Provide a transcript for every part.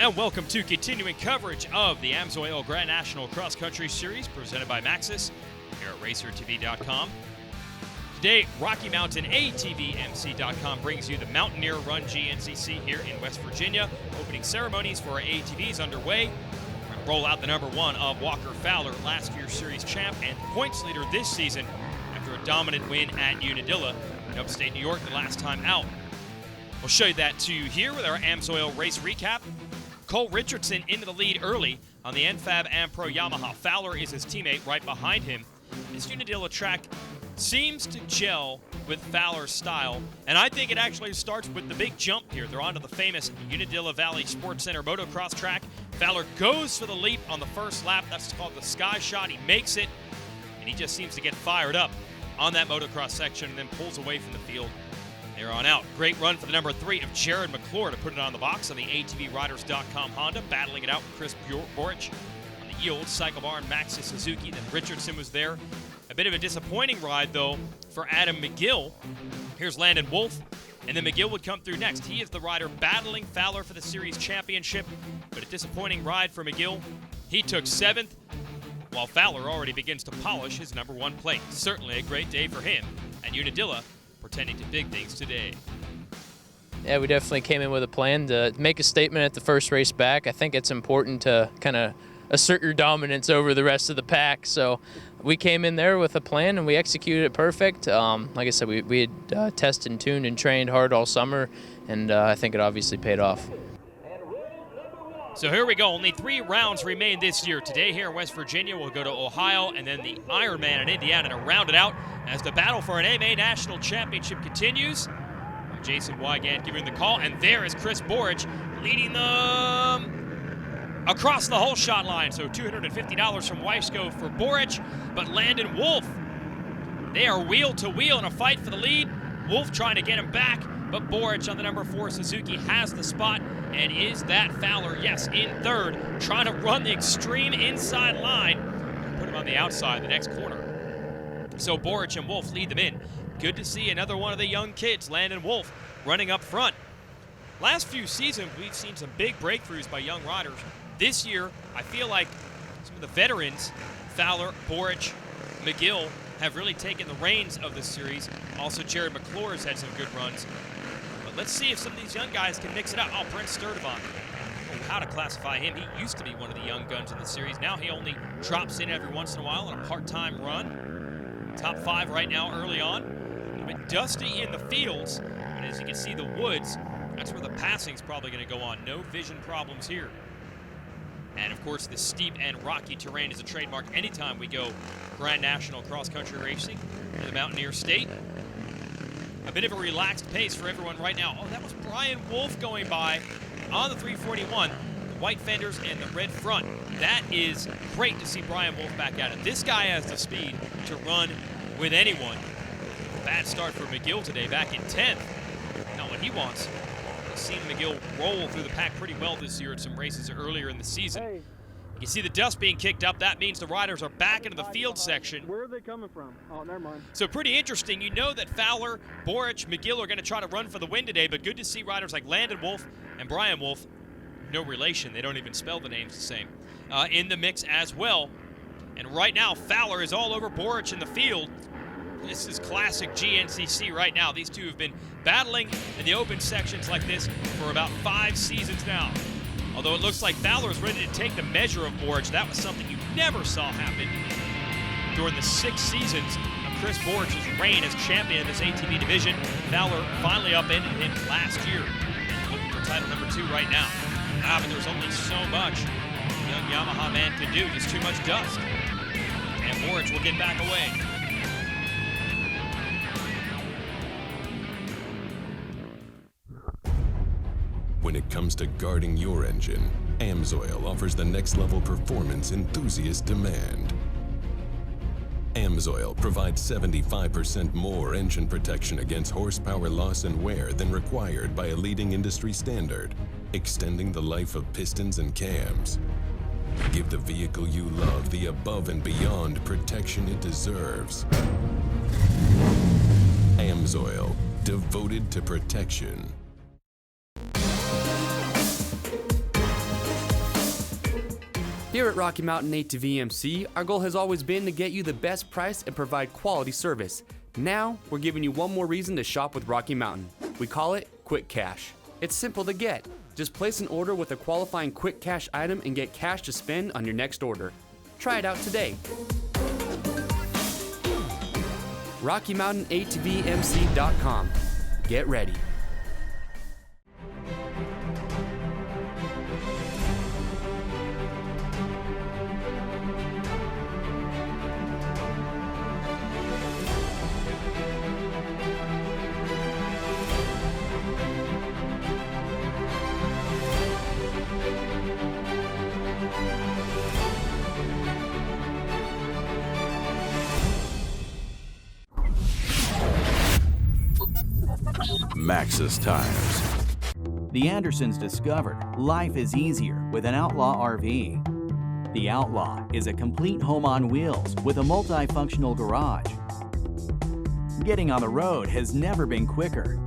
And welcome to continuing coverage of the AMSOIL Grand National Cross Country Series presented by Maxxis here at RacerTV.com. Today, Rocky Mountain ATVMC.com brings you the Moutaineer Run GNCC here in West Virginia. Opening ceremonies for our ATVs underway. We're going to roll out the number 1 of Walker Fowler, last year's series champ and points leader this season after a dominant win at Unadilla in upstate New York the last time out. We'll show you that to you here with our AMSOIL race recap. Cole Richardson into the lead early on the NFAB and Pro Yamaha. Fowler is his teammate right behind him. This Unadilla track seems to gel with Fowler's style, and I think it actually starts with the big jump here. They're onto the famous Unadilla Valley Sports Center motocross track. Fowler goes for the leap on the first lap. That's called the sky shot. He makes it, and he just seems to get fired up on that motocross section and then pulls away from the field. They're on out. Great run for the number 3 of JARROD McClure to put it on the box on the ATVRiders.com Honda, battling it out with Chris BORICH on the old Cycle Barn Maxxis Suzuki. Then Richardson was there. A bit of a disappointing ride, though, for Adam McGill. Here's Landon WOLFE, and then McGill would come through next. He is the rider battling Fowler for the series championship, but a disappointing ride for McGill. He took 7th, while Fowler already begins to polish his number 1 plate. Certainly a great day for him at Unadilla, pretending to big things today. Yeah, we definitely came in with a plan to make a statement at the first race back. I think it's important to kind of assert your dominance over the rest of the pack. So we came in there with a plan and we executed it perfect. Like I said, we had tested and tuned and trained hard all summer, and I think it obviously paid off. So here we go. Only 3 rounds remain this year. Today here in West Virginia, we'll go to Ohio and then the Ironman in Indiana to round it out as the battle for an AMA National Championship continues. I'm Jason Wygant giving the call, and there is Chris BORICH leading them across the HOLESHOT line. So $250 from Weisco for BORICH, but Landon WOLFE, they are wheel to wheel in a fight for the lead. WOLFE trying to get him back, but BORICH on the number 4 Suzuki has the spot. And is that Fowler? Yes, in 3rd, trying to run the extreme inside line. Put him on the outside, the next corner. So BORICH and WOLFE lead them in. Good to see another one of the young kids, Landon WOLFE, running up front. Last few seasons, we've seen some big breakthroughs by young riders. This year, I feel like some of the veterans, Fowler, BORICH, McGill, have really taken the reins of this series. Also, JARROD McClure has had some good runs. Let's see if some of these young guys can mix it up. Oh, Brent Sturdivant. Oh, how to classify him. He used to be one of the young guns in the series. Now he only drops in every once in a while on a part-time run. Top 5 right now early on. A bit dusty in the fields, but as you can see, the woods, that's where the passing's probably going to go on. No vision problems here. And, of course, the steep and rocky terrain is a trademark anytime we go Grand National cross-country racing in the Mountaineer State. A bit of a relaxed pace for everyone right now. Oh, that was Brian WOLFE going by on the 341. The white fenders and the red front. That is great to see Brian WOLFE back at it. This guy has the speed to run with anyone. Bad start for McGill today, back in 10th. Not what he wants. We've seen McGill roll through the pack pretty well this year at some races earlier in the season. You see the dust being kicked up. That means the riders are back into the field section. Where are they coming from? Oh, never mind. So pretty interesting. You know that Fowler, BORICH, McGill are going to try to run for the win today, but good to see riders like Landon WOLFE and Brian WOLFE, no relation, they don't even spell the names the same, in the mix as well. And right now, Fowler is all over BORICH in the field. This is classic GNCC right now. These two have been battling in the open sections like this for about 5 seasons now. Although it looks like Fowler is ready to take the measure of BORICH. That was something you never saw happen during the 6 seasons of Chris BORICH's reign as champion in this ATV division. Fowler finally upended him last year and looking for title number 2 right now. But there's only so much the young Yamaha man can do, just too much dust. And BORICH will get back away. When it comes to guarding your engine, AMSOIL offers the next level performance enthusiasts demand. AMSOIL provides 75% more engine protection against horsepower loss and wear than required by a leading industry standard, extending the life of pistons and cams. Give the vehicle you love the above and beyond protection it deserves. AMSOIL, devoted to protection. Here at Rocky Mountain ATV MC, our goal has always been to get you the best price and provide quality service. Now, we're giving you one more reason to shop with Rocky Mountain. We call it Quick Cash. It's simple to get. Just place an order with a qualifying Quick Cash item and get cash to spend on your next order. Try it out today. RockyMountainATVMC.com. Get ready. Maxxis Tires. The Andersons discovered life is easier with an Outlaw RV. The Outlaw is a complete home on wheels with a multifunctional garage. Getting on the road has never been quicker.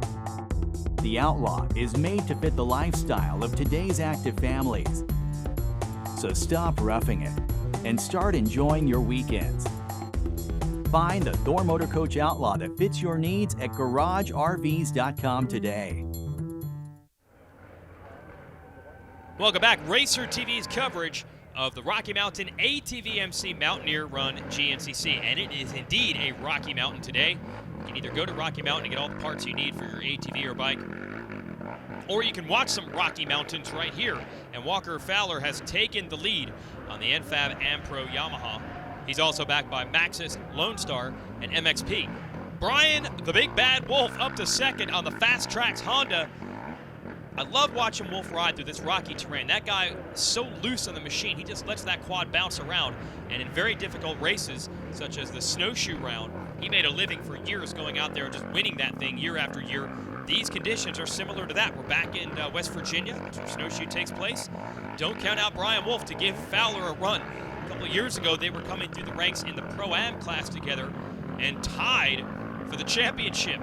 The Outlaw is made to fit the lifestyle of today's active families. So stop roughing it and start enjoying your weekends. Find the Thor Motor Coach Outlaw that fits your needs at GarageRVs.com today. Welcome back. Racer TV's coverage of the Rocky Mountain ATV MC Moutaineer Run GNCC. And it is indeed a Rocky Mountain today. You can either go to Rocky Mountain and get all the parts you need for your ATV or bike, or you can watch some Rocky Mountains right here. And Walker Fowler has taken the lead on the NFAB Ampro Yamaha. He's also backed by Maxxis, Lone Star, and MXP. Brian, the big bad Wolf, up to second on the Fast Tracks Honda. I love watching Wolf ride through this rocky terrain. That guy is so loose on the machine. He just lets that quad bounce around. And in very difficult races, such as the snowshoe round, he made a living for years going out there and just winning that thing year after year. These conditions are similar to that. We're back in West Virginia, where snowshoe takes place. Don't count out Brian Wolf to give Fowler a run. A couple of years ago, they were coming through the ranks in the Pro-Am class together and tied for the championship.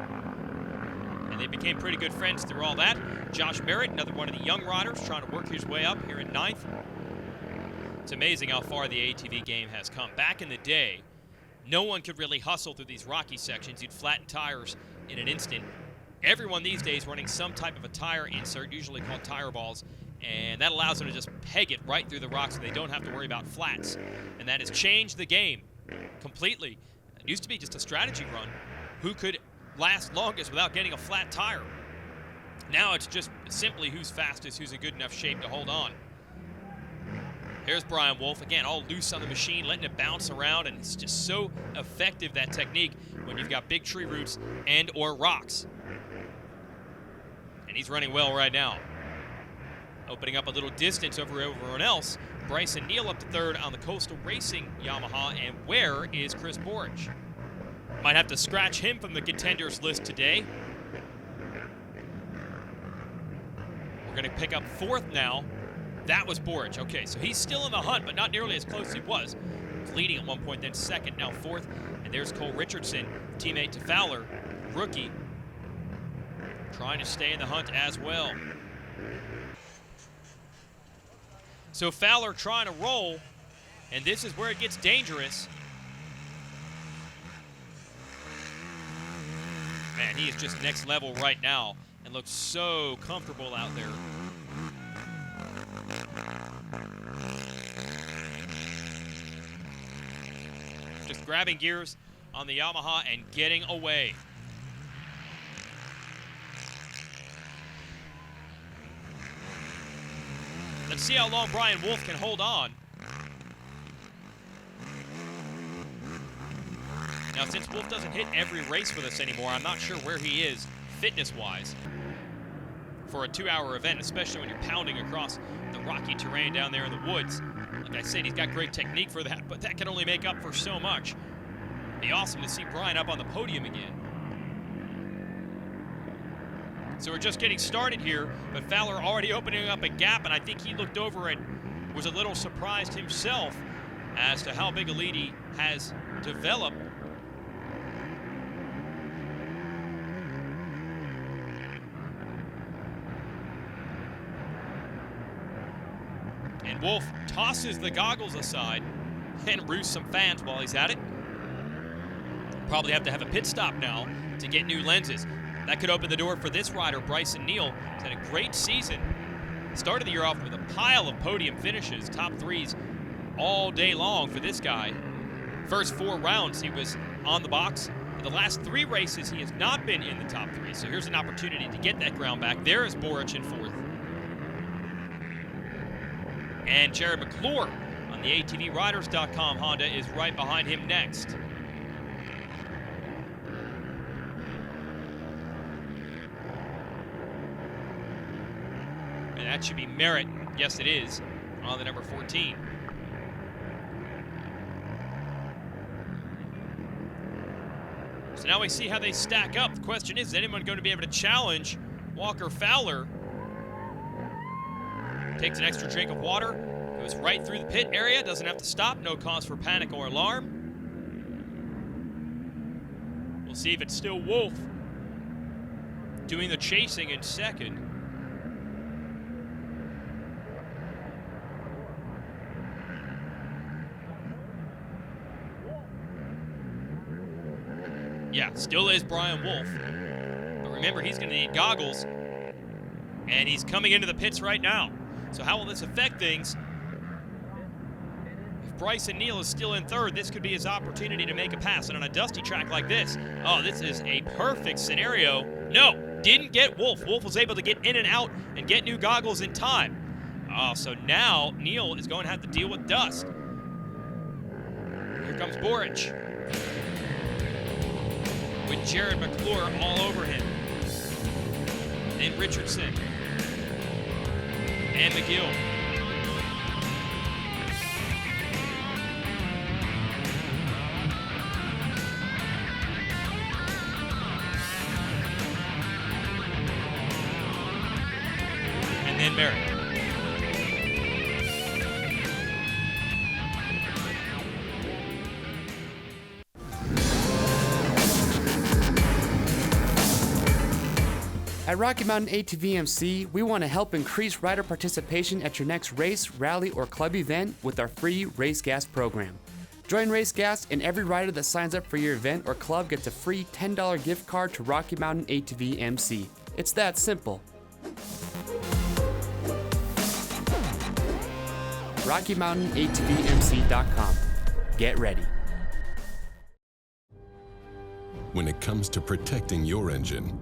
And they became pretty good friends through all that. Josh Merritt, another one of the young riders, trying to work his way up here in 9th. It's amazing how far the ATV game has come. Back in the day, no one could really hustle through these rocky sections. You'd flatten tires in an instant. Everyone these days running some type of a tire insert, usually called tire balls, and that allows them to just peg it right through the rocks so they don't have to worry about flats. And that has changed the game completely. It used to be just a strategy run. Who could last longest without getting a flat tire? Now it's just simply who's fastest, who's in good enough shape to hold on. Here's Brian Wolf, again, all loose on the machine, letting it bounce around, and it's just so effective, that technique, when you've got big tree roots and or rocks. And he's running well right now. Opening up a little distance over everyone else. BRYCEN NEAL up to third on the Coastal Racing Yamaha, and where is Chris BORICH? Might have to scratch him from the contenders list today. We're going to pick up fourth now. That was BORICH. Okay, so he's still in the hunt, but not nearly as close as he was. He was leading at one point, then second, now fourth. And there's Cole Richardson, teammate to Fowler, rookie, trying to stay in the hunt as well. So Fowler trying to roll, and this is where it gets dangerous. Man, he is just next level right now and looks so comfortable out there. Just grabbing gears on the Yamaha and getting away. Let's see how long Brian Wolf can hold on. Now, since Wolf doesn't hit every race with us anymore, I'm not sure where he is fitness-wise for a 2-hour event, especially when you're pounding across the rocky terrain down there in the woods. Like I said, he's got great technique for that, but that can only make up for so much. It'd be awesome to see Brian up on the podium again. So we're just getting started here, but Fowler already opening up a gap, and I think he looked over and was a little surprised himself as to how big a lead he has developed. And WOLFE tosses the goggles aside and roosts some fans while he's at it. Probably have to have a pit stop now to get new lenses. That could open the door for this rider, BRYCEN NEAL. He's had a great season. Started the year off with a pile of podium finishes, top threes all day long for this guy. First 4 rounds, he was on the box. For the last 3 races, he has not been in the top 3. So here's an opportunity to get that ground back. There is BORICH in 4th. And JARROD McClure on the ATVRiders.com Honda is right behind him next. And that should be Merritt. Yes, it is, on the number 14. So now we see how they stack up. The question is anyone going to be able to challenge Walker Fowler? Takes an extra drink of water, goes right through the pit area, doesn't have to stop, no cause for panic or alarm. We'll see if it's still WOLFE doing the chasing in second. Yeah, still is Brian WOLFE. But remember, he's going to need goggles. And he's coming into the pits right now. So how will this affect things? If BRYCEN NEAL is still in 3rd, this could be his opportunity to make a pass. And on a dusty track like this, oh, this is a perfect scenario. No, didn't get WOLFE. WOLFE was able to get in and out and get new goggles in time. Oh, so now NEAL is going to have to deal with dust. Here comes BORICH, with JARROD McClure all over him. And Richardson. And McGill. And then Merritt. At Rocky Mountain ATV MC, we want to help increase rider participation at your next race, rally, or club event with our free Race Gas program. Join Race Gas, and every rider that signs up for your event or club gets a free $10 gift card to Rocky Mountain ATV MC. It's that simple. RockyMountainATVMC.com. Get ready. When it comes to protecting your engine,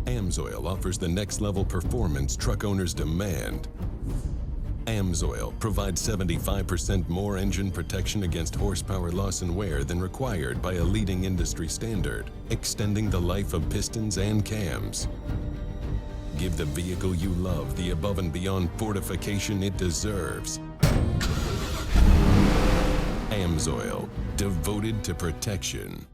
AMSOIL offers the next level performance truck owners demand. AMSOIL provides 75% more engine protection against horsepower loss and wear than required by a leading industry standard, extending the life of pistons and cams. Give the vehicle you love the above and beyond fortification it deserves. AMSOIL, devoted to protection.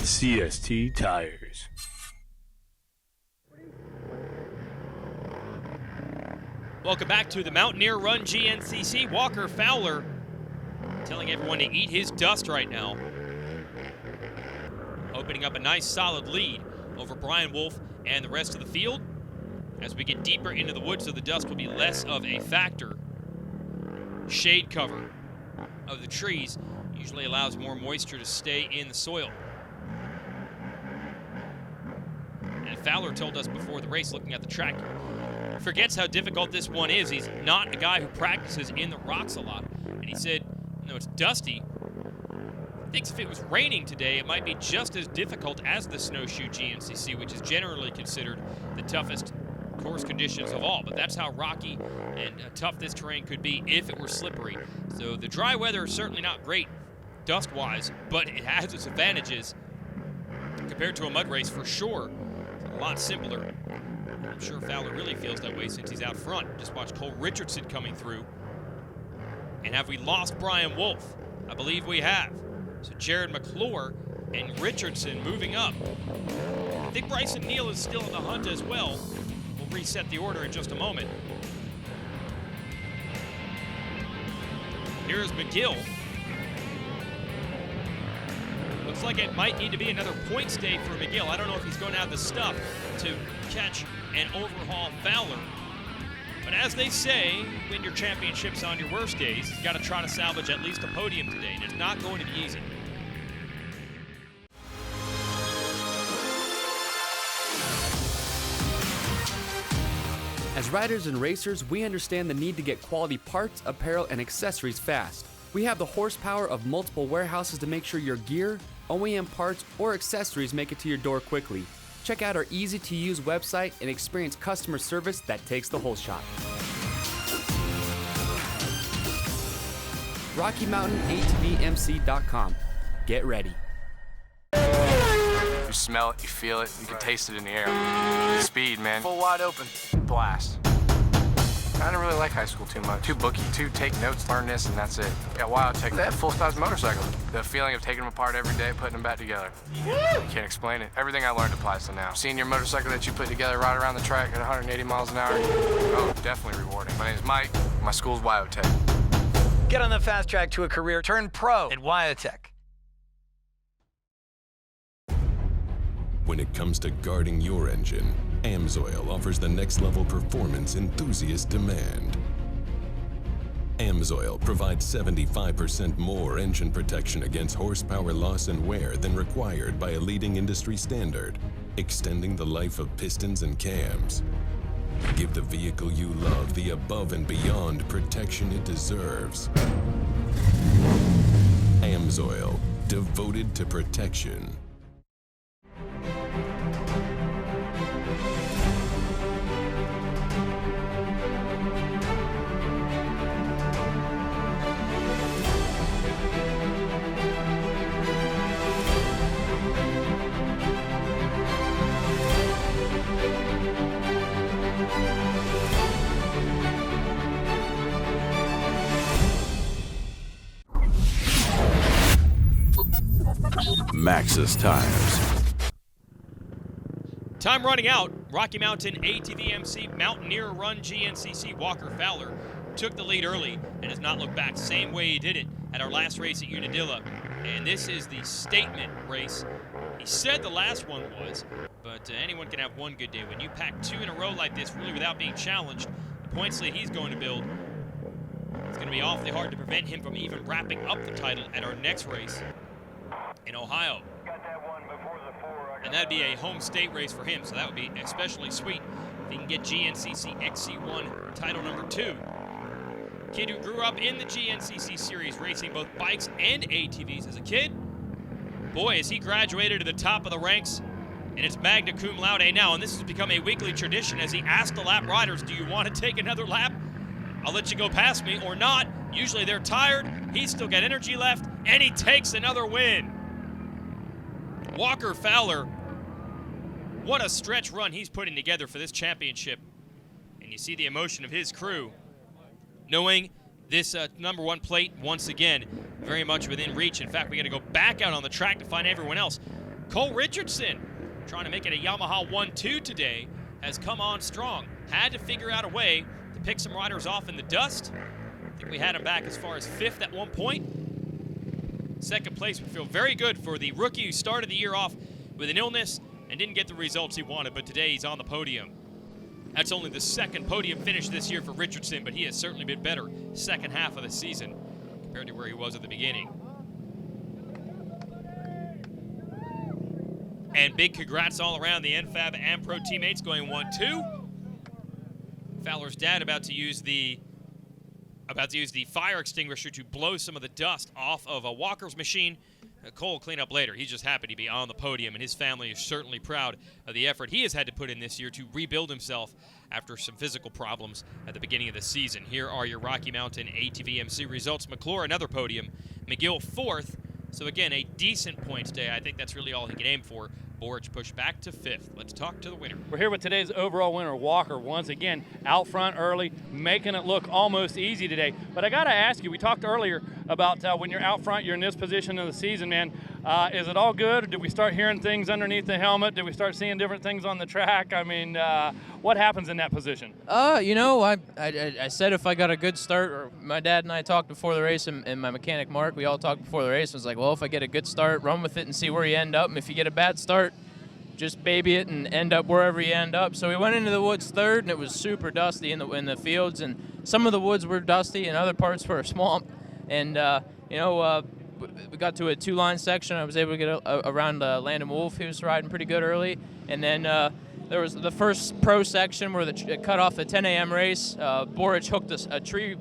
CST Tires. Welcome back to the Moutaineer Run GNCC. Walker Fowler telling everyone to eat his dust right now. Opening up a nice solid lead over Brian WOLFE and the rest of the field. As we get deeper into the woods, so the dust will be less of a factor. Shade cover of the trees usually allows more moisture to stay in the soil. And Fowler told us before the race, looking at the track, forgets how difficult this one is. He's not a guy who practices in the rocks a lot. And he said, no, it's dusty. He thinks if it was raining today, it might be just as difficult as the snowshoe GNCC, which is generally considered the toughest course conditions of all. But that's how rocky and tough this terrain could be if it were slippery. So the dry weather is certainly not great dust-wise, but it has its advantages compared to a mud race for sure. It's a lot simpler. I'm sure Fowler really feels that way since he's out front. Just watch Cole Richardson coming through. And have we lost Brian WOLFE? I believe we have. So JARROD, MCCLURE, and Richardson moving up. I think BRYCEN NEAL is still in the hunt as well. We'll reset the order in just a moment. Here's McGill. Looks like it might need to be another points day for McGill. I don't know if he's going to have the stuff to catch and overhaul Fowler. But as they say, win your championships on your worst days. You've got to try to salvage at least a podium today, and it's not going to be easy. As riders and racers, we understand the need to get quality parts, apparel, and accessories fast. We have the horsepower of multiple warehouses to make sure your gear, OEM parts, or accessories make it to your door quickly. Check out our easy-to-use website and experience customer service that takes the whole shot. RockyMountainATVMC.com. Get ready. You smell it, you feel it, you can taste it in the air. Speed, man. Full wide open. Blast. I didn't really like high school too much. Too booky, too take notes, learn this, and that's it. Got WildTech. They have full-size motorcycles. The feeling of taking them apart every day, putting them back together. You can't explain it. Everything I learned applies to now. Seeing your motorcycle that you put together right around the track at 180 miles an hour, oh, definitely rewarding. My name's Mike. My school's WildTech. Get on the fast track to a career. Turn pro at WildTech. When it comes to guarding your engine, AMSOIL offers the next level performance enthusiasts demand. AMSOIL provides 75% more engine protection against horsepower loss and wear than required by a leading industry standard, extending the life of pistons and cams. Give the vehicle you love the above and beyond protection it deserves. AMSOIL, devoted to protection. Maxxis Tires. Time running out. Rocky Mountain ATV MC Moutaineer Run GNCC Walker Fowler took the lead early and has not looked back. Same way he did it at our last race at Unadilla. And this is the statement race. He said the last one was, but anyone can have one good day. When you pack two in a row like this, really without being challenged, the points lead he's going to build, it's going to be awfully hard to prevent him from even wrapping up the title at our next race in Ohio. And that'd be a home state race for him, so that would be especially sweet if he can get GNCC XC1 title number 2. Kid who grew up in the GNCC series, racing both bikes and ATVs as a kid. Boy, has he graduated to the top of the ranks, and it's magna cum laude now, and this has become a weekly tradition as he asks the lap riders, do you want to take another lap? I'll let you go past me or not. Usually they're tired, he's still got energy left, and he takes another win. Walker Fowler, what a stretch run he's putting together for this championship. And you see the emotion of his crew, knowing this number one plate, once again, very much within reach. In fact, we got to go back out on the track to find everyone else. Cole Richardson, trying to make it a Yamaha 1-2 today, has come on strong. Had to figure out a way to pick some riders off in the dust. I think we had him back as far as 5th at one point. Second place would feel very good for the rookie who started the year off with an illness and didn't get the results he wanted, but today he's on the podium. That's only the second podium finish this year for Richardson, but he has certainly been better second half of the season compared to where he was at the beginning. And big congrats all around the NFAB and Pro teammates going 1-2. Fowler's dad about to use the fire extinguisher to blow some of the dust off of a Walker's machine. Cole will clean up later. He's just happy to be on the podium, and his family is certainly proud of the effort he has had to put in this year to rebuild himself after some physical problems at the beginning of the season. Here are your Rocky Mountain ATV MC results. MCCLURE, another podium. McGill, 4th. So again, a decent points day. I think that's really all he can aim for. BORICH pushed back to 5th. Let's talk to the winner. We're here with today's overall winner, Walker, once again out front early, making it look almost easy today. But I got to ask you, we talked earlier about when you're out front, you're in this position of the season, man. Is it all good? Or did we start hearing things underneath the helmet? Did we start seeing different things on the track? I mean, what happens in that position? You know, I said if I got a good start, or my dad and I talked before the race, and my mechanic Mark, we all talked before the race. I was like, well, if I get a good start, run with it and see where you end up. And if you get a bad start, just baby it and end up wherever you end up. So we went into the woods third, and it was super dusty in the fields, and some of the woods were dusty, and other parts were a swamp. And you know, we got to a 2-line section. I was able to get around LANDON WOLFE. He was riding pretty good early, and then there was the first pro section where it cut off the 10 a.m. race. BORICH hooked a tree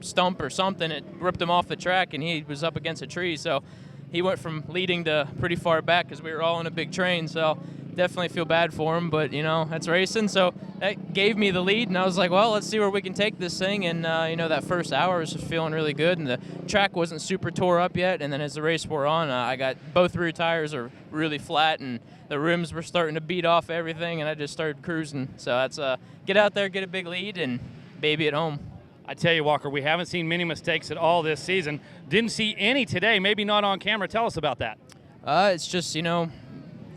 stump or something. It ripped him off the track, and he was up against a tree. So he went from leading to pretty far back because we were all in a big train. So definitely feel bad for him, but you know, that's racing. So that gave me the lead, and I was like, well, let's see where we can take this thing. And you know, that first hour was just feeling really good, and the track wasn't super tore up yet. And then as the race wore on, I got both rear tires are really flat, and the rims were starting to beat off everything, and I just started cruising. So that's get out there, get a big lead, and baby at home. I tell you, Walker, we haven't seen many mistakes at all this season. Didn't see any today, maybe not on camera. Tell us about that. It's just, you know,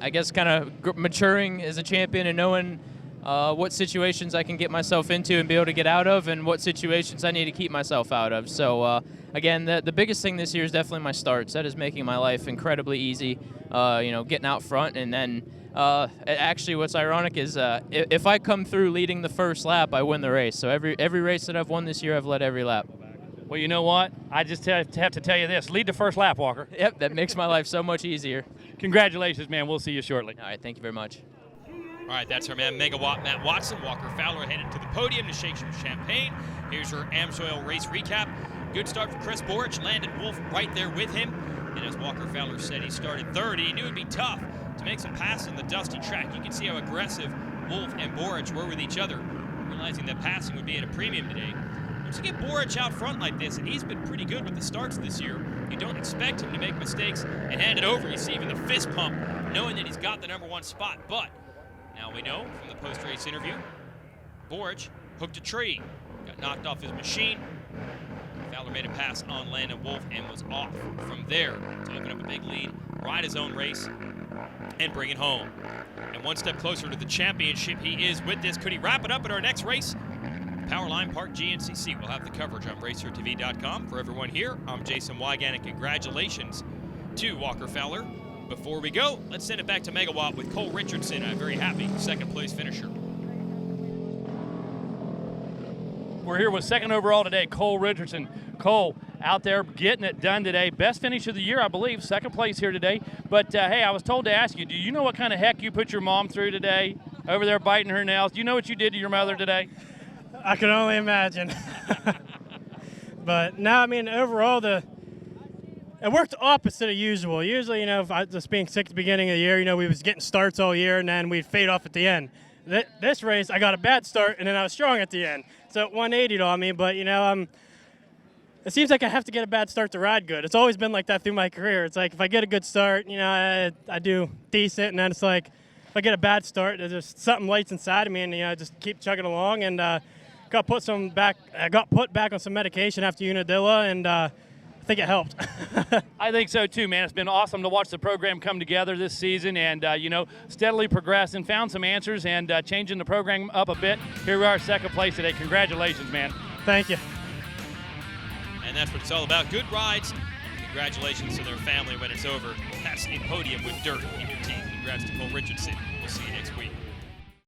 I guess kind of maturing as a champion and knowing what situations I can get myself into and be able to get out of, and what situations I need to keep myself out of. So, again, the biggest thing this year is definitely my starts. That is making my life incredibly easy, you know, getting out front. And then actually what's ironic is if I come through leading the first lap, I win the race. So every race that I've won this year, I've led every lap. Well, you know what? I just have to tell you this. Lead the first lap, Walker. Yep, that makes my life so much easier. Congratulations, man. We'll see you shortly. All right, thank you very much. All right, that's our man Megawatt Matt Watson. Walker Fowler headed to the podium to shake some champagne. Here's your AMSOIL race recap. Good start for Chris BORICH. LANDON WOLFE right there with him. And as Walker Fowler said, he started third. He knew it'd be tough to make some passes on the dusty track. You can see how aggressive WOLFE and BORICH were with each other, realizing that passing would be at a premium today. Once you get BORICH out front like this, and he's been pretty good with the starts this year, you don't expect him to make mistakes and hand it over. You see even the fist pump, knowing that he's got the #1 spot. But now we know from the post-race interview, BORICH hooked a tree, got knocked off his machine. Fowler made a pass on LANDON WOLFE and was off from there to open up a big lead, ride his own race, and bring it home. And one step closer to the championship he is with this. Could he wrap it up at our next race? Powerline Park GNCC. We'll have the coverage on RacerTV.com. For everyone here, I'm Jason Wygant, and congratulations to Walker Fowler. Before we go, let's send it back to Megawatt with Cole Richardson, a very happy second-place finisher. We're here with second overall today, Cole Richardson. Cole, out there getting it done today. Best finish of the year, I believe. Second place here today. But, hey, I was told to ask you, do you know what kind of heck you put your mom through today? Over there biting her nails. Do you know what you did to your mother today? I can only imagine. But no, I mean, overall, it worked opposite of usual. Usually, you know, if I just being sick at the beginning of the year, you know, we was getting starts all year, and then we'd fade off at the end. This race, I got a bad start, and then I was strong at the end. So it 180'd on me, but, you know, it seems like I have to get a bad start to ride good. It's always been like that through my career. It's like if I get a good start, you know, I do decent, and then it's like if I get a bad start, there's just something lights inside of me, and, you know, I just keep chugging along, and I got put back on some medication after Unadilla, and I think it helped. I think so too, man. It's been awesome to watch the program come together this season and, you know, steadily progress and found some answers and changing the program up a bit. Here we are, second place today. Congratulations, man. Thank you. And that's what it's all about. Good rides. Congratulations to their family when it's over. That's a podium with dirt in your teeth. Congrats to Cole Richardson. We'll see you next week.